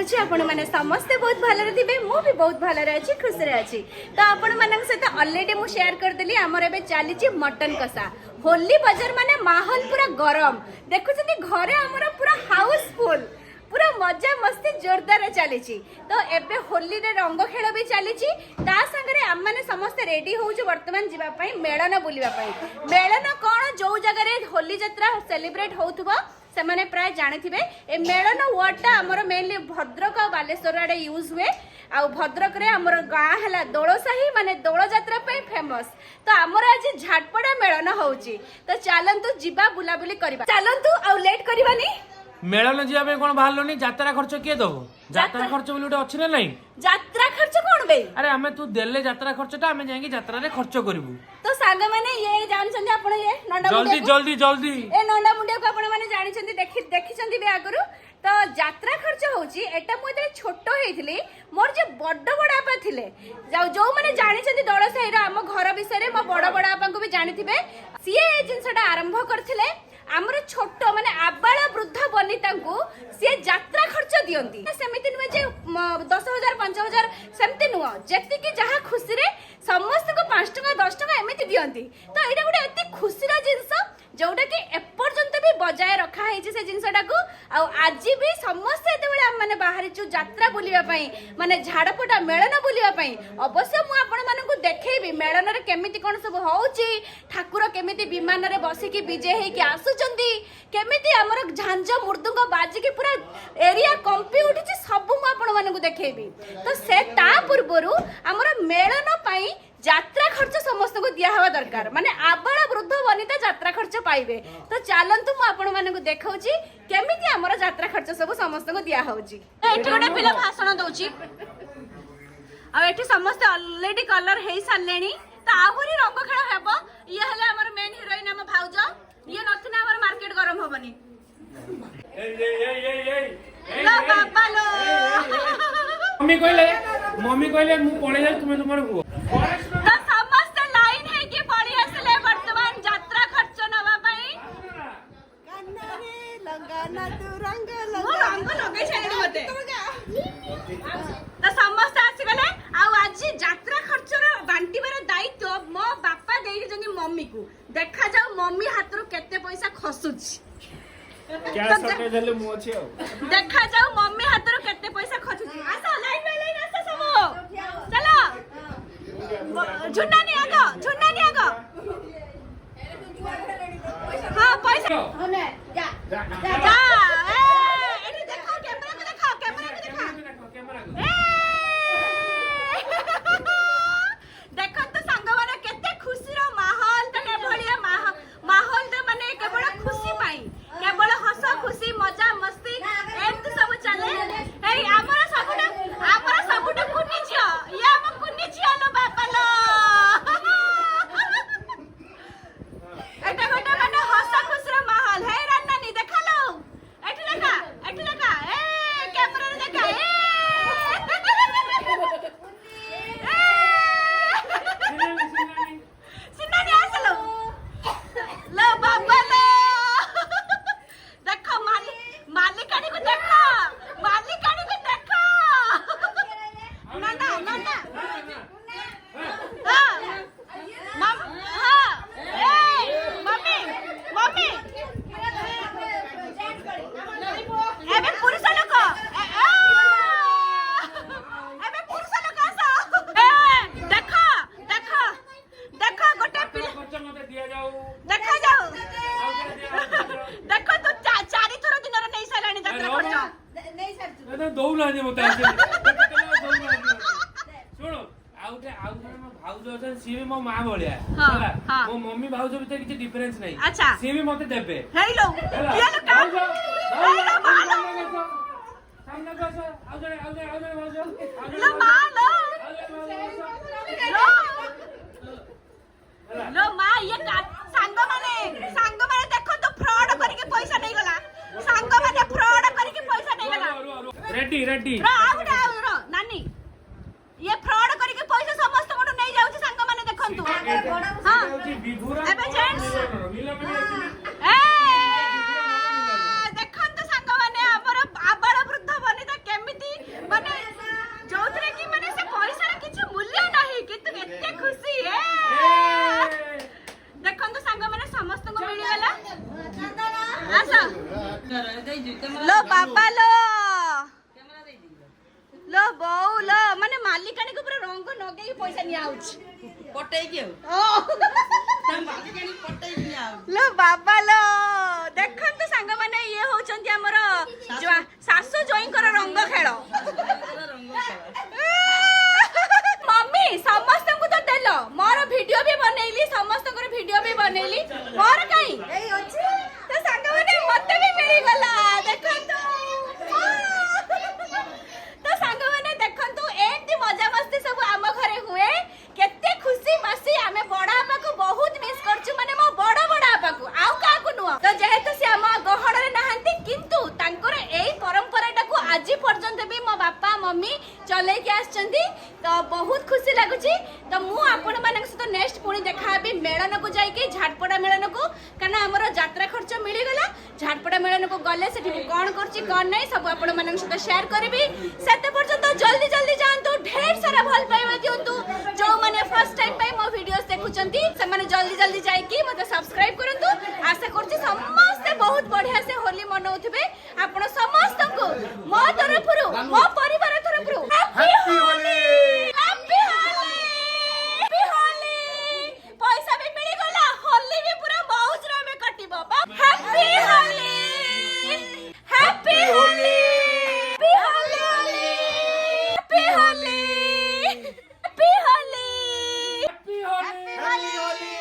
करुछि आपण माने समस्त बहुत भलरे थिबे मु भी बहुत भलरे अछि खुश रे अछि तो आपण मानक सहित ऑलरेडी मु शेयर कर देली हमर एबे चाली छि मटन कसा होली बाजार माने माहौल पूरा गरम देखु छथि घरे हमर पूरा हाउसफुल पूरा मजा मस्ती जोरदार चली तो एबे होली रे रंग खेल भी चली ता संगे आम मैंने समस्ते रेडी होउछु वर्तमान जीवाई मेलन बुलवा मेलन कौन जो जगह होली यात्रा सेलिब्रेट होथुबो से माने प्राय जानिथिबे ए मेलन वर्डटा हमर मेनली भद्रक और बालेश्वर आडे यूज हुए आ भद्रक रे हमर गाँ है दोलसाही माने दोल यात्रा पे फेमस तो हमर आज झाटपड़ा मेलन होउची तो चलंतु जीवा बुलाबुली करबा चलंतु आ लेट करबानी मेलन जीवा पे कोन बाहरलोनी यात्रा खर्च किए दबो यात्रा खर्च बोली गोटे अछि ना नहीं यात्रा खर्च कोन बे अरे हमें तू देले यात्रा खर्चटा हमें जाएंगे यात्रा रे खर्च करबू तो साग माने ये जानछन आपण ये नंडा जल्दी जल्दी जल्दी ए नंडा मुंडिया को आपण माने जानिछन देखिछन बे आगरु तो यात्रा खर्च होउची एटा मु जे छोटो हेइथिली मोर जे बड्ड बड़ा आपा थिले जो माने जानिछन दळ साहिर हम घर विषय रे मो बड़ बड़ा आपा को भी जानिथिबे सिए ए जिंसटा आरंभ करथिले आमर छोट माने आबाला वृद्ध बनिता को सी यात्रा खर्च दियंती सेमिति नुहे जे 10,000 5,000 सेमति नुह जेति कि जहा खुशी रे समस्त को 5 टका 10 टका एमिति दियंती तो एटा गुटे एति खुशीर जिंस जोटा कि एपर्यंत भी बजाय रखा है से जिनसटा को आज भी समस्त एते आम मैंने बाहरी यात्रा बुलिया माने झाड़पटा मेलन बुलिया अवश्य मु आपण मानकु देखैबी मेलन रे केमिति कोन सब होउची ठाकुर केमिति विमान रे बसिकी विजय हे कि आसुचंदी केमिति हमर झांझ मुर्दुंग बाजी की पूरा एरिया कंपी उठिची सब मु आपण मानकु देखैबी तो से ता पूर्वरु हमर मेलन पई यात्रा खर्च समस्त को दिया हवा दरकार माने आबाला वृद्ध वनिता यात्रा खर्च पाइबे तो चलंतु मु आपण मानकु देखाउची केमिति हमर यात्रा खर्च सब समस्त को दिया होउची एठी गोटे पिला भाषण दउची आ एठी समस्त ऑलरेडी कलर हेई सारलेनी तो आहुरी रंग खेल हेबो ये हले हमर मेन हीरोइन हम भाउज ये नथिना हमर मार्केट गरम होबनी लो बाबा लो मम्मी कहले मु पळे जाय तुमे तुमर हुओ तो समस्त लाइन है कि पड़ी असले वर्तमान यात्रा खर्च नवा पई कन्नारे लगाना तू रंग मो रंग लगे छेनी मते तो समस्त आसी गले आ आज यात्रा खर्च रो बांटीबार दायित्व मो बापा देई जनी मम्मी को देखा जाऊ मम्मी हाथ रो केते पैसा खसुची क्या सटे देले मु अछि देखा जाऊ मम्मी हाथ रो केते पैसा खसुची आसा लाइन बाय लाइन आसा सब चलो झुन्ना नहीं आगो हाँ पैसा जा एठी देखो कैमरा को देखो देखो तो संग माने केते खुशी रो माहौल तने भलिया माहौल तो माने केवल खुशी पाई केवल हस खुशी मजा मस्ती एत सब चले हे हमरा सबुटा कुनी छियो या हम कुनी छियो लो बापा लो एटा गोटा माने हस खुशी रो माहौल हे रान्ना नी देखा लो एठी लगा ए कैमरा रे देखा सिन्नानी आसलो लो बाबा लो देखो मालिकानी को देखो ना मम्मी एबे पुरुष लोक आसो देखो गोटे खर्च मते दिया जाऊ देखा जाओ देखो तो चारि थोर दिन रे नै सालानी यात्रा खर्च नहीं सर ना दौ ना जे मते सुनो आउ मो भाउज अछन सी भी मो मां भलिया होला मो मम्मी भाउज भीतर किछि डिफरेंस नै अच्छा सी भी मते देबे हेलो ये लो का हेलो मालो सामने बस आउ जरे भाउज लो मालो लो मां ये सांग माने देखो तो फ्रॉड करके पैसा नहीं गला सांग माने फ्रॉड करके पैसा नहीं गला रेडी रो नानी ये फ्रॉड करके पैसा समस्त मोटो नहीं जाउची सांग माने देखंतु हां एबे जेंट्स ए देखंतु सांग माने हमर आबाळ वृद्ध बनिता केमिति पैसा निया आउच पटै के लो बाबा लो देखन तो संग माने ये होचंती हमर सासु जोईकर रंग खेल मम्मी समस्त को तो देलो मोर वीडियो भी बनैली समस्त को वीडियो भी बनैली मोर काई एई अछि तो संग माने मते भी मिली गला देखन तो संग माने देखन तो एंती मजा मस्ती सब आम घरे हुए केते खुशी मसी आमे बड़ा आपा को बहुत मिस करछु माने मो बड़ा आपा को आउ का को नुआ तो जेहेतु से हम गहड़ रे नहंती किंतु तांकर एई परंपराटा को आजि पर्यंत भी मो बापा मम्मी चले के आछंती तो बहुत खुशी लागुची तो मु आपण मानक सहित नेक्स्ट पुणी देखाबी मेलन को जाई के झाटपड़ा मेलन को काना हमर यात्रा खर्च मिली गला झाटपड़ा मेलन को गले सेठी कोन करची कोन नै सब आपण मानक सहित शेयर करबी सेते पर्यंत जल्दी जल्दी जानतु ढेर सारा भल पाइबा दियंतु जो माने फर्स्ट टाइम पाई मो वीडियोस देखुचंती से माने जल्दी जल्दी जाई की मते सब्सक्राइब करंतु आशा करची समस्त बहुत बढ़िया से होली मनौथिबे आपण समस्त को मो तरफरु मो परिवार तरफरु happy Holi happy Holi happy Holi पैसा भी मिली गला होली भी पूरा मौज रे में कटिबो happy Holi happy Holi happy Holi happy Holi happy Holi happy Holi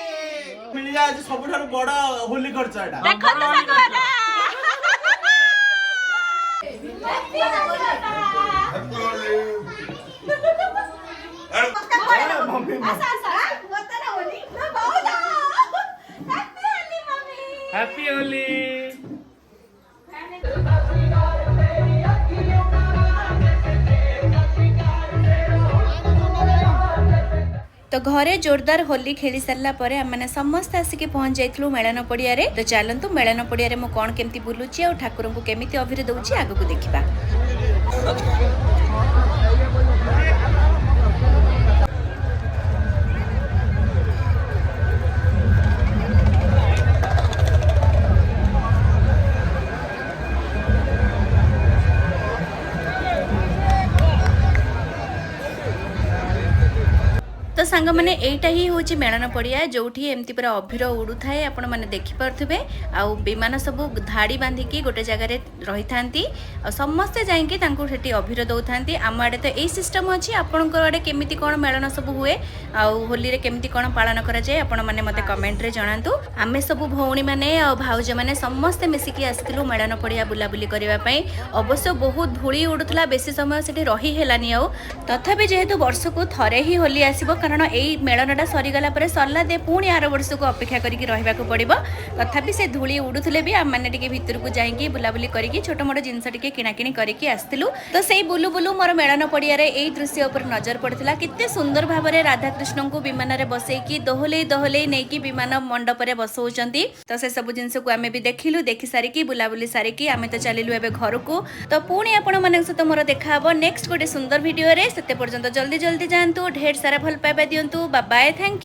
मिल जाए सबठारु बड़ होली खर्च एटा देखो तो संगवाना हैप्पी होली तो घरे जोरदार होली खेली सारा पर आम समस्त आसिक पहुंच जाइलु मेलन पड़िया रे तो चलतु मेलन पड़िया रे मु कौन केमती बुलुची और ठाकुर को केमिति अभिर दउची आगु को देखिबा। तो सांग मैंने एटा ही हूँ मेलन पड़िया जो एमती पूरा अभिर उड़ू थाए आपण मैंने देखिपे आउ विमान सब धाड़ी बांधिकी गोटे जगार रही था समस्ते जाइए अभिर दौथा आम आड़े तो यही सिस्टम अच्छी आपण आड़े केमी कौन मेलन सब हुए आउ होली केमी कौन पालन कराए आपण मैंने मत कमेंट रे जनातु आम सब भौणी मैंने भाउज मैंने समस्ते मिसिकी आसलु मेलन पड़िया बुलाबुली करने अवश्य बहुत धूली उड़ूला बेसी समय से रही है आउ तथापि जेहेतु वर्ष को थरे ही होली आसब कारण यही मेलनटा सरीगला सरला दे पुणी आर वर्ष को अपेक्षा करके रहा पड़ो तथापि से धूली उड़ुले भी आम मैंने भितर को जाइए बुलाबुली करके छोट मोट जिनस किणाकिणी करके आसलु तो से बुलु बुलु मोर मेलन पड़िया यही दृश्य उपर नजर पड़ता केते सुंदर भाव में राधाकृष्ण को विमान में बसैकी दोहले दोहले नहीं विमान मंडप में बसौंती तो से सब जिनस को आम भी देखिलु देखि सारिकी बुलाबुली सारिकी आम तो चलिलु एबे घर को तो पुणी आपण मन सहित मोर देखा नेक्स्ट गोटे सुंदर वीडियो रे सेते पर्यंत जल्दी जल्दी जानतु ढेर सारा भल पाइबा दियंतु बाय बाय थैंक यू।